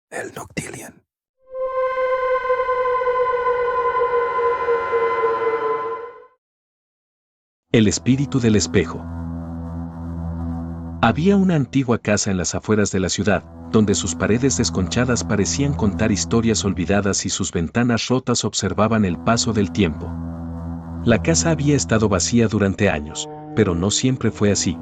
El Noctilien. El espíritu del espejo. Había una antigua casa en las afueras de la ciudad, donde sus paredes desconchadas parecían contar historias olvidadas y sus ventanas rotas observaban el paso del tiempo. La casa había estado vacía durante años, pero no siempre fue así.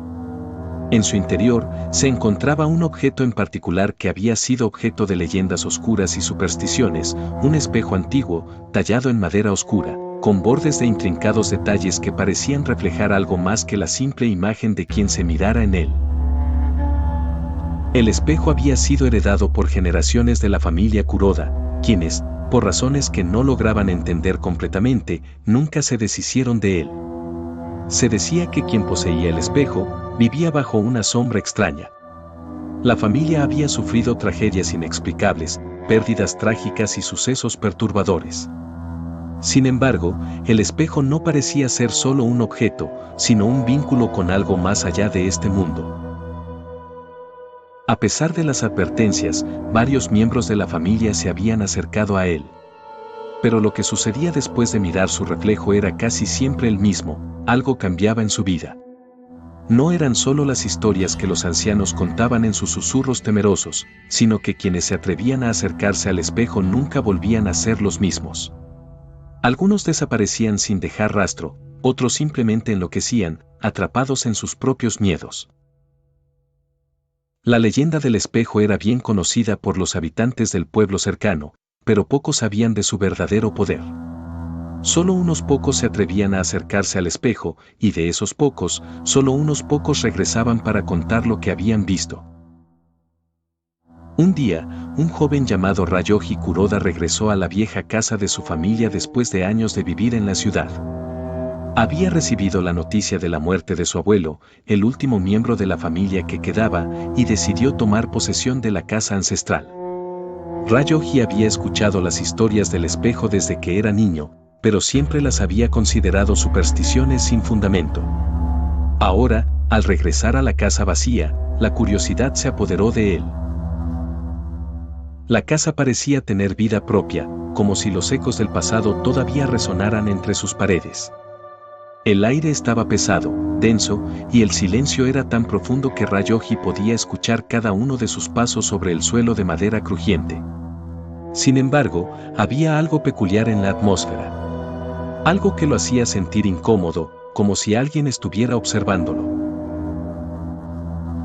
En su interior se encontraba un objeto en particular que había sido objeto de leyendas oscuras y supersticiones, un espejo antiguo, tallado en madera oscura, con bordes de intrincados detalles que parecían reflejar algo más que la simple imagen de quien se mirara en él. El espejo había sido heredado por generaciones de la familia Kuroda, quienes, por razones que no lograban entender completamente, nunca se deshicieron de él. Se decía que quien poseía el espejo vivía bajo una sombra extraña. La familia había sufrido tragedias inexplicables, pérdidas trágicas y sucesos perturbadores. Sin embargo, el espejo no parecía ser solo un objeto, sino un vínculo con algo más allá de este mundo. A pesar de las advertencias, varios miembros de la familia se habían acercado a él. Pero lo que sucedía después de mirar su reflejo era casi siempre el mismo: algo cambiaba en su vida. No eran solo las historias que los ancianos contaban en sus susurros temerosos, sino que quienes se atrevían a acercarse al espejo nunca volvían a ser los mismos. Algunos desaparecían sin dejar rastro, otros simplemente enloquecían, atrapados en sus propios miedos. La leyenda del espejo era bien conocida por los habitantes del pueblo cercano, pero pocos sabían de su verdadero poder. Solo unos pocos se atrevían a acercarse al espejo, y de esos pocos, solo unos pocos regresaban para contar lo que habían visto. Un día, un joven llamado Ryoji Kuroda regresó a la vieja casa de su familia después de años de vivir en la ciudad. Había recibido la noticia de la muerte de su abuelo, el último miembro de la familia que quedaba, y decidió tomar posesión de la casa ancestral. Ryoji había escuchado las historias del espejo desde que era niño, pero siempre las había considerado supersticiones sin fundamento. Ahora, al regresar a la casa vacía, la curiosidad se apoderó de él. La casa parecía tener vida propia, como si los ecos del pasado todavía resonaran entre sus paredes. El aire estaba pesado, denso, y el silencio era tan profundo que Ryoji podía escuchar cada uno de sus pasos sobre el suelo de madera crujiente. Sin embargo, había algo peculiar en la atmósfera. Algo que lo hacía sentir incómodo, como si alguien estuviera observándolo.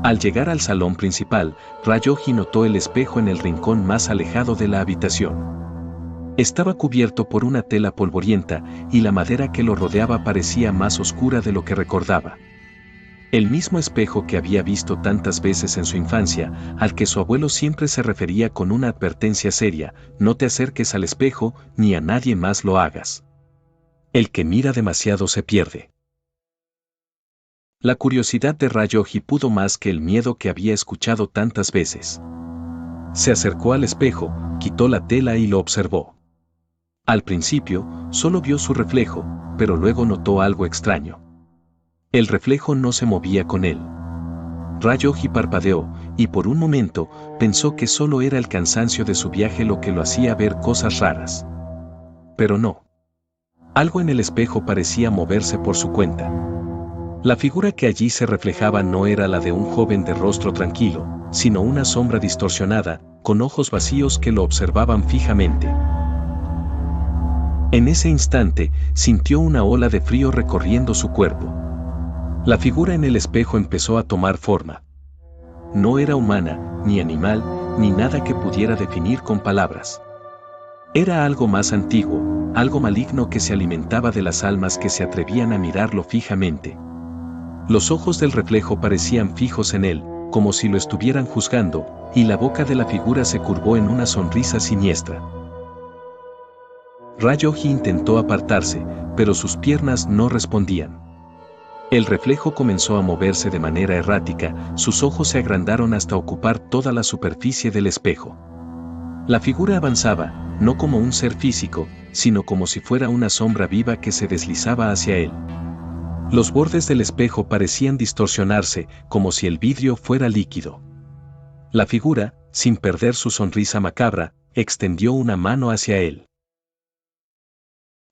Al llegar al salón principal, Ryoji notó el espejo en el rincón más alejado de la habitación. Estaba cubierto por una tela polvorienta, y la madera que lo rodeaba parecía más oscura de lo que recordaba. El mismo espejo que había visto tantas veces en su infancia, al que su abuelo siempre se refería con una advertencia seria: no te acerques al espejo, ni a nadie más lo hagas. El que mira demasiado se pierde. La curiosidad de Ryoji pudo más que el miedo que había escuchado tantas veces. Se acercó al espejo, quitó la tela y lo observó. Al principio, solo vio su reflejo, pero luego notó algo extraño. El reflejo no se movía con él. Ryoji parpadeó, y por un momento, pensó que solo era el cansancio de su viaje lo que lo hacía ver cosas raras. Pero no. Algo en el espejo parecía moverse por su cuenta. La figura que allí se reflejaba no era la de un joven de rostro tranquilo, sino una sombra distorsionada, con ojos vacíos que lo observaban fijamente. En ese instante, sintió una ola de frío recorriendo su cuerpo. La figura en el espejo empezó a tomar forma. No era humana, ni animal, ni nada que pudiera definir con palabras. Era algo más antiguo, algo maligno que se alimentaba de las almas que se atrevían a mirarlo fijamente. Los ojos del reflejo parecían fijos en él, como si lo estuvieran juzgando, y la boca de la figura se curvó en una sonrisa siniestra. Ryoji intentó apartarse, pero sus piernas no respondían. El reflejo comenzó a moverse de manera errática, sus ojos se agrandaron hasta ocupar toda la superficie del espejo. La figura avanzaba, no como un ser físico, sino como si fuera una sombra viva que se deslizaba hacia él. Los bordes del espejo parecían distorsionarse, como si el vidrio fuera líquido. La figura, sin perder su sonrisa macabra, extendió una mano hacia él.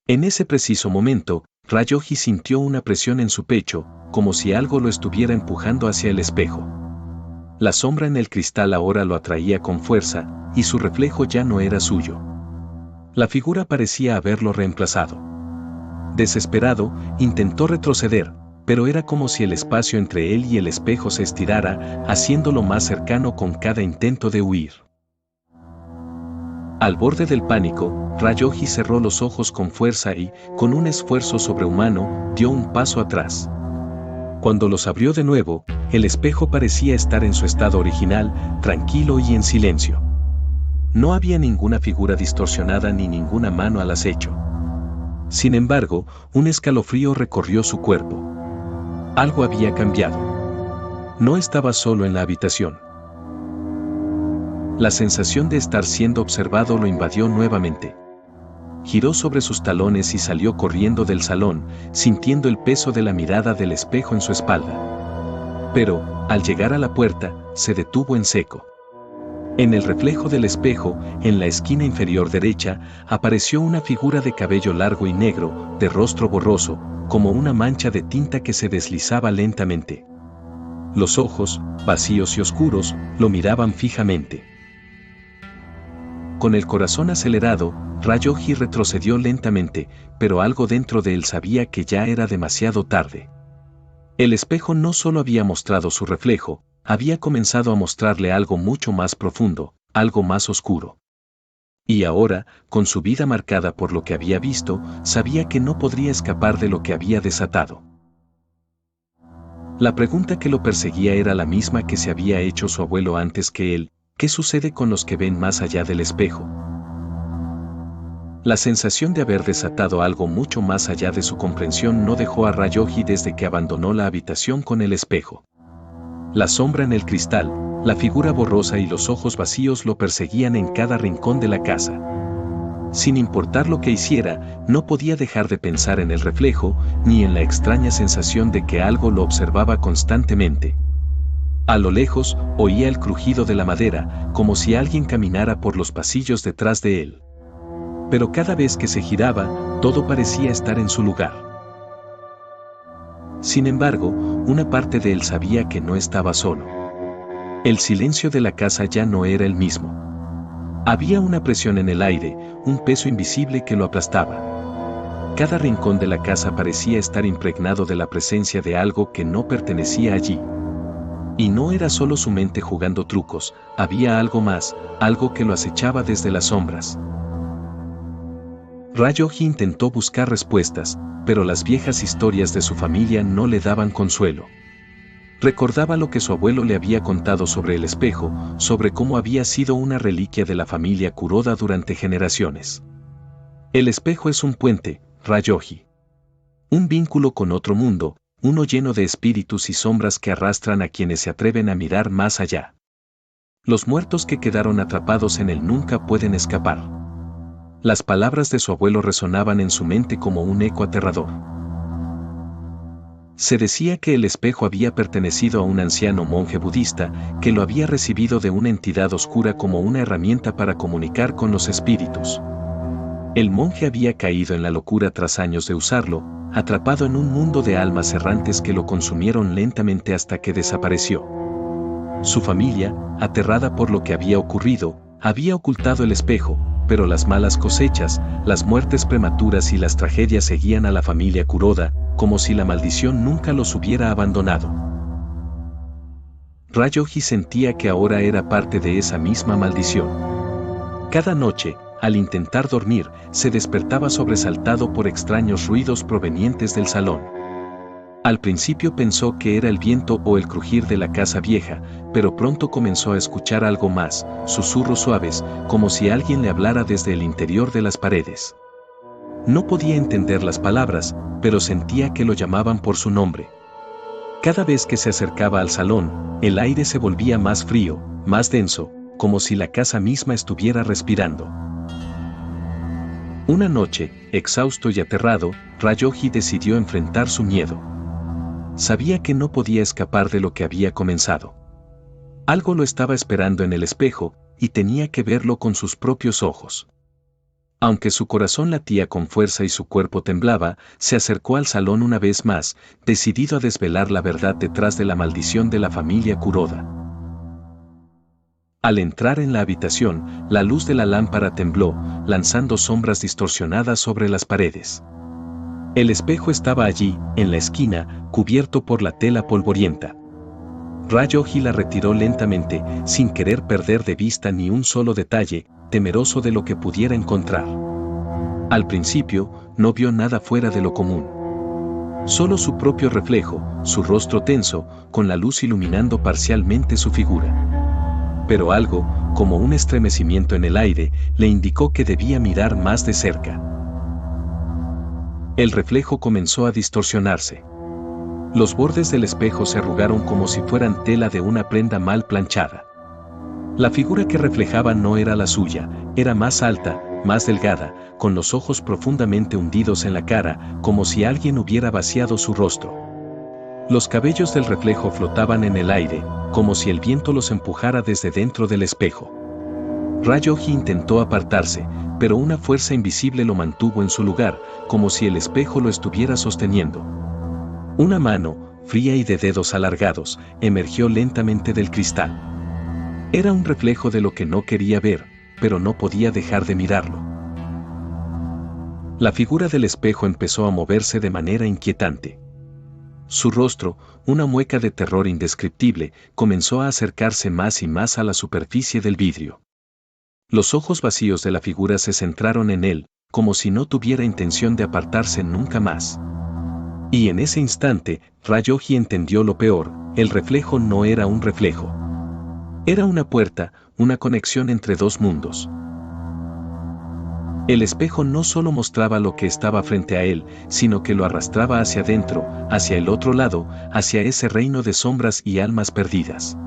En ese preciso momento, Rayoji sintió una presión en su pecho, como si algo lo estuviera empujando hacia el espejo. La sombra en el cristal ahora lo atraía con fuerza, y su reflejo ya no era suyo. La figura parecía haberlo reemplazado. Desesperado, intentó retroceder, pero era como si el espacio entre él y el espejo se estirara, haciéndolo más cercano con cada intento de huir. Al borde del pánico, Rayoji cerró los ojos con fuerza y, con un esfuerzo sobrehumano, dio un paso atrás. Cuando los abrió de nuevo, el espejo parecía estar en su estado original, tranquilo y en silencio. No había ninguna figura distorsionada ni ninguna mano al acecho. Sin embargo, un escalofrío recorrió su cuerpo. Algo había cambiado. No estaba solo en la habitación. La sensación de estar siendo observado lo invadió nuevamente. Giró sobre sus talones y salió corriendo del salón, sintiendo el peso de la mirada del espejo en su espalda. Pero, al llegar a la puerta, se detuvo en seco. En el reflejo del espejo, en la esquina inferior derecha, apareció una figura de cabello largo y negro, de rostro borroso, como una mancha de tinta que se deslizaba lentamente. Los ojos, vacíos y oscuros, lo miraban fijamente. Con el corazón acelerado, Rayoji retrocedió lentamente, pero algo dentro de él sabía que ya era demasiado tarde. El espejo no solo había mostrado su reflejo, había comenzado a mostrarle algo mucho más profundo, algo más oscuro. Y ahora, con su vida marcada por lo que había visto, sabía que no podría escapar de lo que había desatado. La pregunta que lo perseguía era la misma que se había hecho su abuelo antes que él: ¿qué sucede con los que ven más allá del espejo? La sensación de haber desatado algo mucho más allá de su comprensión no dejó a Rayoji desde que abandonó la habitación con el espejo. La sombra en el cristal, la figura borrosa y los ojos vacíos lo perseguían en cada rincón de la casa. Sin importar lo que hiciera, no podía dejar de pensar en el reflejo, ni en la extraña sensación de que algo lo observaba constantemente. A lo lejos, oía el crujido de la madera, como si alguien caminara por los pasillos detrás de él. Pero cada vez que se giraba, todo parecía estar en su lugar. Sin embargo, una parte de él sabía que no estaba solo. El silencio de la casa ya no era el mismo. Había una presión en el aire, un peso invisible que lo aplastaba. Cada rincón de la casa parecía estar impregnado de la presencia de algo que no pertenecía allí. Y no era solo su mente jugando trucos, había algo más, algo que lo acechaba desde las sombras. Rayoji intentó buscar respuestas, pero las viejas historias de su familia no le daban consuelo. Recordaba lo que su abuelo le había contado sobre el espejo, sobre cómo había sido una reliquia de la familia Kuroda durante generaciones. El espejo es un puente, Rayoji. Un vínculo con otro mundo, uno lleno de espíritus y sombras que arrastran a quienes se atreven a mirar más allá. Los muertos que quedaron atrapados en él nunca pueden escapar. Las palabras de su abuelo resonaban en su mente como un eco aterrador. Se decía que el espejo había pertenecido a un anciano monje budista, que lo había recibido de una entidad oscura como una herramienta para comunicar con los espíritus. El monje había caído en la locura tras años de usarlo, atrapado en un mundo de almas errantes que lo consumieron lentamente hasta que desapareció. Su familia, aterrada por lo que había ocurrido, había ocultado el espejo, pero las malas cosechas, las muertes prematuras y las tragedias seguían a la familia Kuroda, como si la maldición nunca los hubiera abandonado. Rayoji sentía que ahora era parte de esa misma maldición. Cada noche, al intentar dormir, se despertaba sobresaltado por extraños ruidos provenientes del salón. Al principio pensó que era el viento o el crujir de la casa vieja, pero pronto comenzó a escuchar algo más, susurros suaves, como si alguien le hablara desde el interior de las paredes. No podía entender las palabras, pero sentía que lo llamaban por su nombre. Cada vez que se acercaba al salón, el aire se volvía más frío, más denso, como si la casa misma estuviera respirando. Una noche, exhausto y aterrado, Rayoji decidió enfrentar su miedo. Sabía que no podía escapar de lo que había comenzado. Algo lo estaba esperando en el espejo, y tenía que verlo con sus propios ojos. Aunque su corazón latía con fuerza y su cuerpo temblaba, se acercó al salón una vez más, decidido a desvelar la verdad detrás de la maldición de la familia Kuroda. Al entrar en la habitación, la luz de la lámpara tembló, lanzando sombras distorsionadas sobre las paredes. El espejo estaba allí, en la esquina, cubierto por la tela polvorienta. Rayoji la retiró lentamente, sin querer perder de vista ni un solo detalle, temeroso de lo que pudiera encontrar. Al principio, no vio nada fuera de lo común. Solo su propio reflejo, su rostro tenso, con la luz iluminando parcialmente su figura. Pero algo, como un estremecimiento en el aire, le indicó que debía mirar más de cerca. El reflejo comenzó a distorsionarse. Los bordes del espejo se arrugaron como si fueran tela de una prenda mal planchada. La figura que reflejaba no era la suya, era más alta, más delgada, con los ojos profundamente hundidos en la cara, como si alguien hubiera vaciado su rostro. Los cabellos del reflejo flotaban en el aire, como si el viento los empujara desde dentro del espejo. Rayoji intentó apartarse, pero una fuerza invisible lo mantuvo en su lugar, como si el espejo lo estuviera sosteniendo. Una mano, fría y de dedos alargados, emergió lentamente del cristal. Era un reflejo de lo que no quería ver, pero no podía dejar de mirarlo. La figura del espejo empezó a moverse de manera inquietante. Su rostro, una mueca de terror indescriptible, comenzó a acercarse más y más a la superficie del vidrio. Los ojos vacíos de la figura se centraron en él, como si no tuviera intención de apartarse nunca más. Y en ese instante, Rayoji entendió lo peor: el reflejo no era un reflejo. Era una puerta, una conexión entre dos mundos. El espejo no solo mostraba lo que estaba frente a él, sino que lo arrastraba hacia adentro, hacia el otro lado, hacia ese reino de sombras y almas perdidas.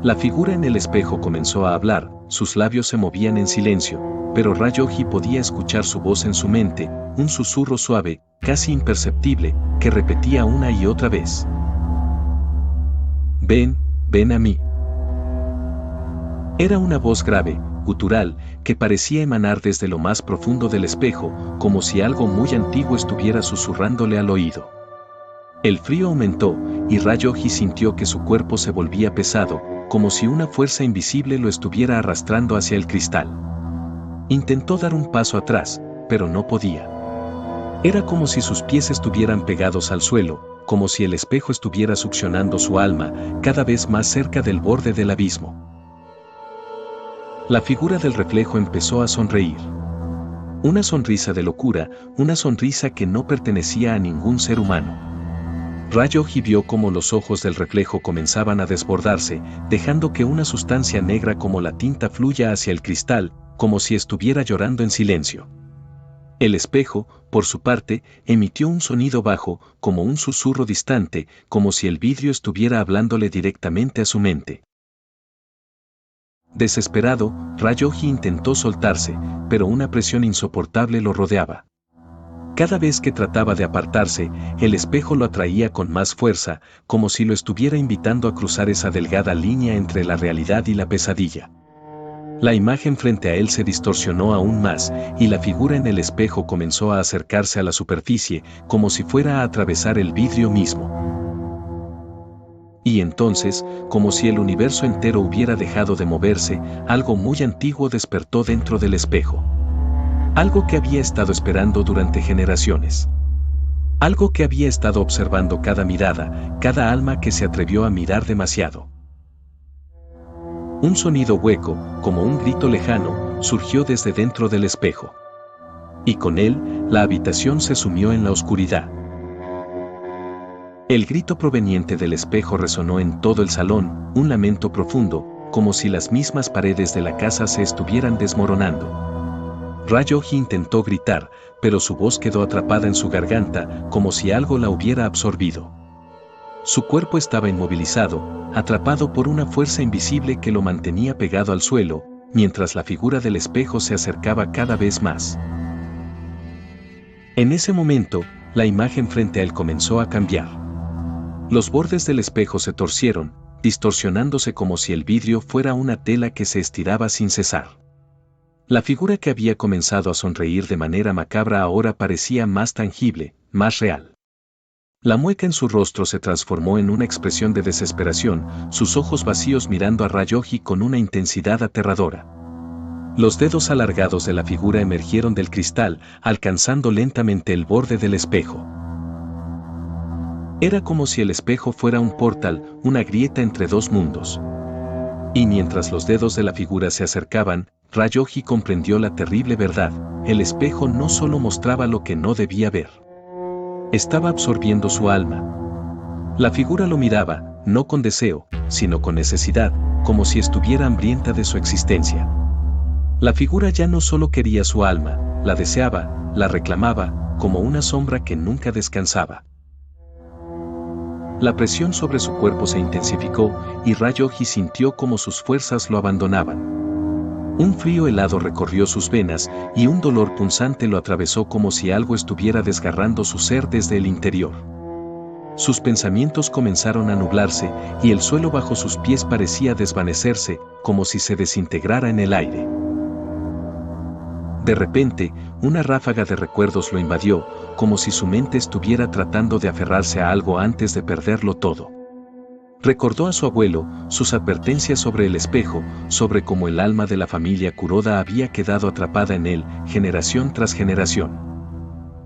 La figura en el espejo comenzó a hablar, sus labios se movían en silencio, pero Rayoji podía escuchar su voz en su mente, un susurro suave, casi imperceptible, que repetía una y otra vez. Ven, ven a mí. Era una voz grave, gutural, que parecía emanar desde lo más profundo del espejo, como si algo muy antiguo estuviera susurrándole al oído. El frío aumentó, y Rayoji sintió que su cuerpo se volvía pesado, como si una fuerza invisible lo estuviera arrastrando hacia el cristal. Intentó dar un paso atrás, pero no podía. Era como si sus pies estuvieran pegados al suelo, como si el espejo estuviera succionando su alma, cada vez más cerca del borde del abismo. La figura del reflejo empezó a sonreír. Una sonrisa de locura, una sonrisa que no pertenecía a ningún ser humano. Rayoji vio cómo los ojos del reflejo comenzaban a desbordarse, dejando que una sustancia negra como la tinta fluya hacia el cristal, como si estuviera llorando en silencio. El espejo, por su parte, emitió un sonido bajo, como un susurro distante, como si el vidrio estuviera hablándole directamente a su mente. Desesperado, Rayoji intentó soltarse, pero una presión insoportable lo rodeaba. Cada vez que trataba de apartarse, el espejo lo atraía con más fuerza, como si lo estuviera invitando a cruzar esa delgada línea entre la realidad y la pesadilla. La imagen frente a él se distorsionó aún más, y la figura en el espejo comenzó a acercarse a la superficie, como si fuera a atravesar el vidrio mismo. Y entonces, como si el universo entero hubiera dejado de moverse, algo muy antiguo despertó dentro del espejo. Algo que había estado esperando durante generaciones. Algo que había estado observando cada mirada, cada alma que se atrevió a mirar demasiado. Un sonido hueco, como un grito lejano, surgió desde dentro del espejo. Y con él, la habitación se sumió en la oscuridad. El grito proveniente del espejo resonó en todo el salón, un lamento profundo, como si las mismas paredes de la casa se estuvieran desmoronando. Rayoji intentó gritar, pero su voz quedó atrapada en su garganta, como si algo la hubiera absorbido. Su cuerpo estaba inmovilizado, atrapado por una fuerza invisible que lo mantenía pegado al suelo, mientras la figura del espejo se acercaba cada vez más. En ese momento, la imagen frente a él comenzó a cambiar. Los bordes del espejo se torcieron, distorsionándose como si el vidrio fuera una tela que se estiraba sin cesar. La figura que había comenzado a sonreír de manera macabra ahora parecía más tangible, más real. La mueca en su rostro se transformó en una expresión de desesperación, sus ojos vacíos mirando a Rayoji con una intensidad aterradora. Los dedos alargados de la figura emergieron del cristal, alcanzando lentamente el borde del espejo. Era como si el espejo fuera un portal, una grieta entre dos mundos. Y mientras los dedos de la figura se acercaban, Rayoji comprendió la terrible verdad: el espejo no solo mostraba lo que no debía ver. Estaba absorbiendo su alma. La figura lo miraba, no con deseo, sino con necesidad, como si estuviera hambrienta de su existencia. La figura ya no solo quería su alma, la deseaba, la reclamaba, como una sombra que nunca descansaba. La presión sobre su cuerpo se intensificó, y Rayoji sintió como sus fuerzas lo abandonaban. Un frío helado recorrió sus venas, y un dolor punzante lo atravesó como si algo estuviera desgarrando su ser desde el interior. Sus pensamientos comenzaron a nublarse, y el suelo bajo sus pies parecía desvanecerse, como si se desintegrara en el aire. De repente, una ráfaga de recuerdos lo invadió, como si su mente estuviera tratando de aferrarse a algo antes de perderlo todo. Recordó a su abuelo, sus advertencias sobre el espejo, sobre cómo el alma de la familia Kuroda había quedado atrapada en él, generación tras generación.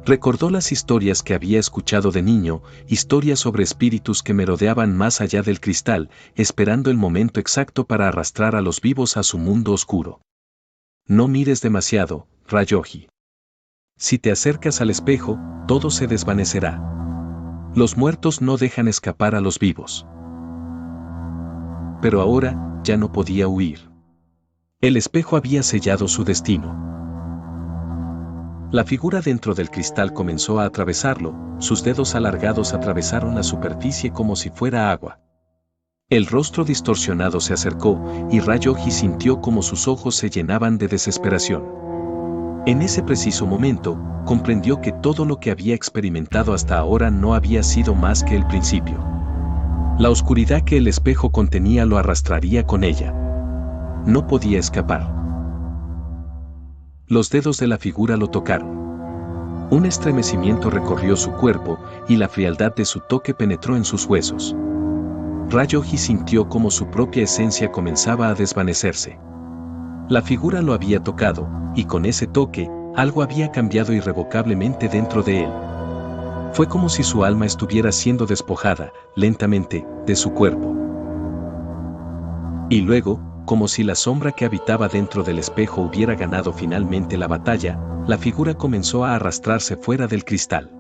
Recordó las historias que había escuchado de niño, historias sobre espíritus que merodeaban más allá del cristal, esperando el momento exacto para arrastrar a los vivos a su mundo oscuro. No mires demasiado, Rayoji. Si te acercas al espejo, todo se desvanecerá. Los muertos no dejan escapar a los vivos. Pero ahora, ya no podía huir. El espejo había sellado su destino. La figura dentro del cristal comenzó a atravesarlo, sus dedos alargados atravesaron la superficie como si fuera agua. El rostro distorsionado se acercó, y Rayoji sintió como sus ojos se llenaban de desesperación. En ese preciso momento, comprendió que todo lo que había experimentado hasta ahora no había sido más que el principio. La oscuridad que el espejo contenía lo arrastraría con ella. No podía escapar. Los dedos de la figura lo tocaron. Un estremecimiento recorrió su cuerpo, y la frialdad de su toque penetró en sus huesos. Rayoji sintió como su propia esencia comenzaba a desvanecerse. La figura lo había tocado, y con ese toque, algo había cambiado irrevocablemente dentro de él. Fue como si su alma estuviera siendo despojada, lentamente, de su cuerpo. Y luego, como si la sombra que habitaba dentro del espejo hubiera ganado finalmente la batalla, la figura comenzó a arrastrarse fuera del cristal.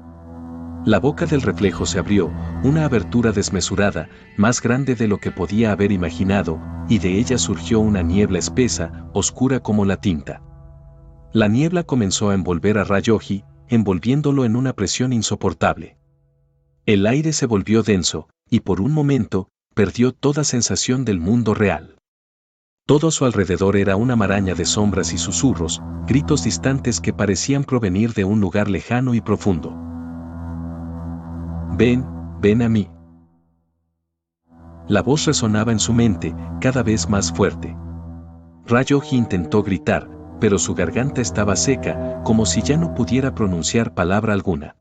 La boca del reflejo se abrió, una abertura desmesurada, más grande de lo que podía haber imaginado, y de ella surgió una niebla espesa, oscura como la tinta. La niebla comenzó a envolver a Rayoji, envolviéndolo en una presión insoportable. El aire se volvió denso, y por un momento, perdió toda sensación del mundo real. Todo a su alrededor era una maraña de sombras y susurros, gritos distantes que parecían provenir de un lugar lejano y profundo. Ven, ven a mí. La voz resonaba en su mente, cada vez más fuerte. Rayoji intentó gritar, pero su garganta estaba seca, como si ya no pudiera pronunciar palabra alguna.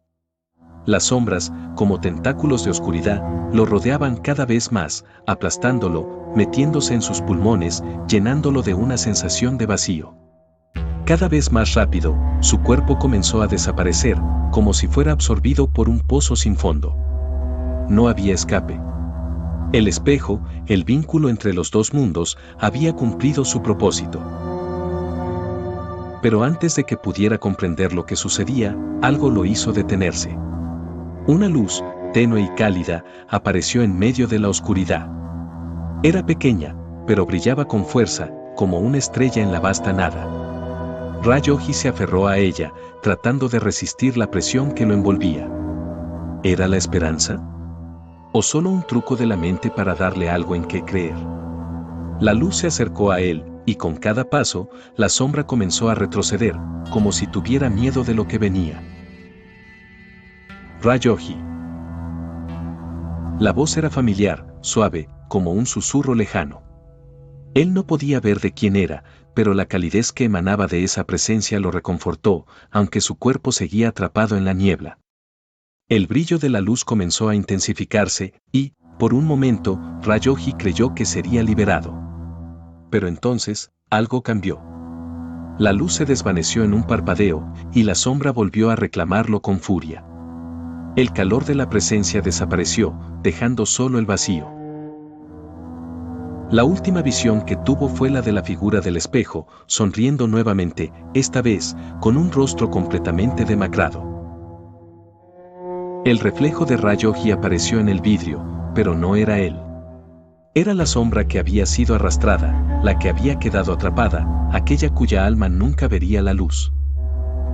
Las sombras, como tentáculos de oscuridad, lo rodeaban cada vez más, aplastándolo, metiéndose en sus pulmones, llenándolo de una sensación de vacío. Cada vez más rápido, su cuerpo comenzó a desaparecer, como si fuera absorbido por un pozo sin fondo. No había escape. El espejo, el vínculo entre los dos mundos, había cumplido su propósito. Pero antes de que pudiera comprender lo que sucedía, algo lo hizo detenerse. Una luz, tenue y cálida, apareció en medio de la oscuridad. Era pequeña, pero brillaba con fuerza, como una estrella en la vasta nada. Rayoji se aferró a ella, tratando de resistir la presión que lo envolvía. ¿Era la esperanza? ¿O solo un truco de la mente para darle algo en qué creer? La luz se acercó a él, y con cada paso, la sombra comenzó a retroceder, como si tuviera miedo de lo que venía. Rayoji. La voz era familiar, suave, como un susurro lejano. Él no podía ver de quién era, pero la calidez que emanaba de esa presencia lo reconfortó, aunque su cuerpo seguía atrapado en la niebla. El brillo de la luz comenzó a intensificarse y, por un momento, Rayoji creyó que sería liberado. Pero entonces, algo cambió. La luz se desvaneció en un parpadeo, y la sombra volvió a reclamarlo con furia. El calor de la presencia desapareció, dejando solo el vacío. La última visión que tuvo fue la de la figura del espejo, sonriendo nuevamente, esta vez, con un rostro completamente demacrado. El reflejo de Rayoji apareció en el vidrio, pero no era él. Era la sombra que había sido arrastrada, la que había quedado atrapada, aquella cuya alma nunca vería la luz.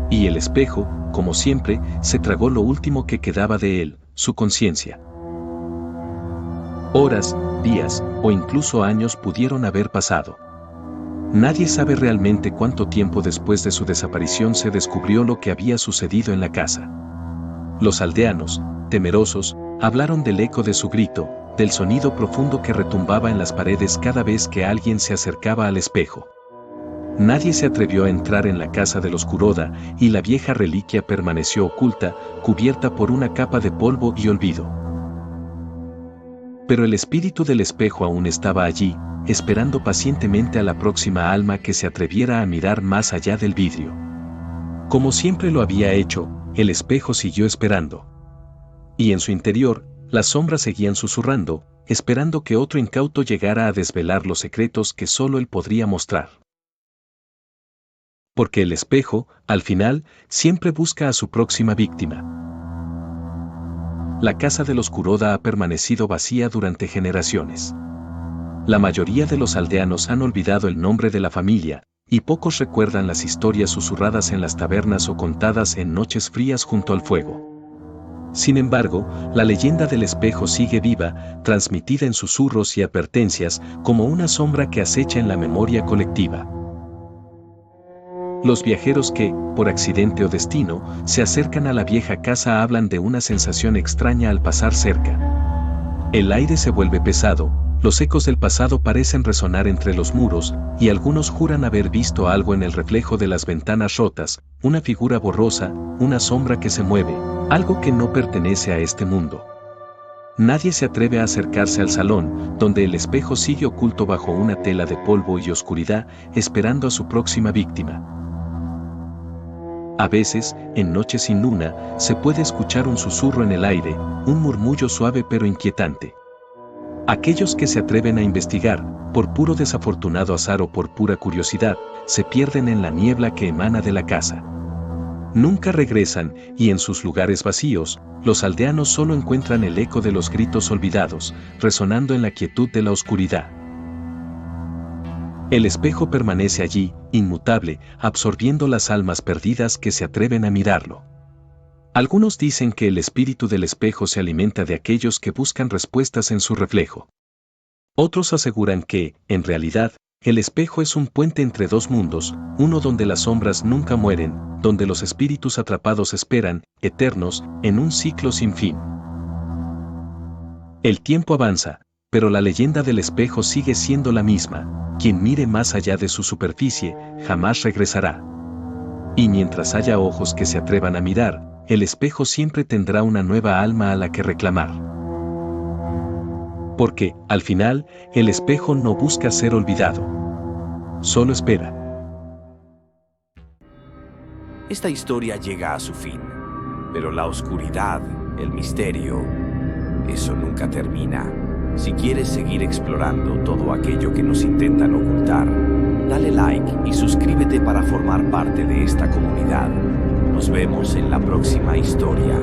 Y el espejo, como siempre, se tragó lo último que quedaba de él, su conciencia. Horas, días, o incluso años pudieron haber pasado. Nadie sabe realmente cuánto tiempo después de su desaparición se descubrió lo que había sucedido en la casa. Los aldeanos, temerosos, hablaron del eco de su grito, del sonido profundo que retumbaba en las paredes cada vez que alguien se acercaba al espejo. Nadie se atrevió a entrar en la casa de los Kuroda, y la vieja reliquia permaneció oculta, cubierta por una capa de polvo y olvido. Pero el espíritu del espejo aún estaba allí, esperando pacientemente a la próxima alma que se atreviera a mirar más allá del vidrio. Como siempre lo había hecho, el espejo siguió esperando. Y en su interior, las sombras seguían susurrando, esperando que otro incauto llegara a desvelar los secretos que solo él podría mostrar. Porque el espejo, al final, siempre busca a su próxima víctima. La casa de los Kuroda ha permanecido vacía durante generaciones. La mayoría de los aldeanos han olvidado el nombre de la familia, y pocos recuerdan las historias susurradas en las tabernas o contadas en noches frías junto al fuego. Sin embargo, la leyenda del espejo sigue viva, transmitida en susurros y advertencias, como una sombra que acecha en la memoria colectiva. Los viajeros que, por accidente o destino, se acercan a la vieja casa hablan de una sensación extraña al pasar cerca. El aire se vuelve pesado, los ecos del pasado parecen resonar entre los muros, y algunos juran haber visto algo en el reflejo de las ventanas rotas, una figura borrosa, una sombra que se mueve, algo que no pertenece a este mundo. Nadie se atreve a acercarse al salón, donde el espejo sigue oculto bajo una tela de polvo y oscuridad, esperando a su próxima víctima. A veces, en noches sin luna, se puede escuchar un susurro en el aire, un murmullo suave pero inquietante. Aquellos que se atreven a investigar, por puro desafortunado azar o por pura curiosidad, se pierden en la niebla que emana de la casa. Nunca regresan, y en sus lugares vacíos, los aldeanos solo encuentran el eco de los gritos olvidados, resonando en la quietud de la oscuridad. El espejo permanece allí, inmutable, absorbiendo las almas perdidas que se atreven a mirarlo. Algunos dicen que el espíritu del espejo se alimenta de aquellos que buscan respuestas en su reflejo. Otros aseguran que, en realidad, el espejo es un puente entre dos mundos, uno donde las sombras nunca mueren, donde los espíritus atrapados esperan, eternos, en un ciclo sin fin. El tiempo avanza, pero la leyenda del espejo sigue siendo la misma. Quien mire más allá de su superficie, jamás regresará. Y mientras haya ojos que se atrevan a mirar, el espejo siempre tendrá una nueva alma a la que reclamar. Porque, al final, el espejo no busca ser olvidado. Solo espera. Esta historia llega a su fin, pero la oscuridad, el misterio, eso nunca termina. Si quieres seguir explorando todo aquello que nos intentan ocultar, dale like y suscríbete para formar parte de esta comunidad. Nos vemos en la próxima historia.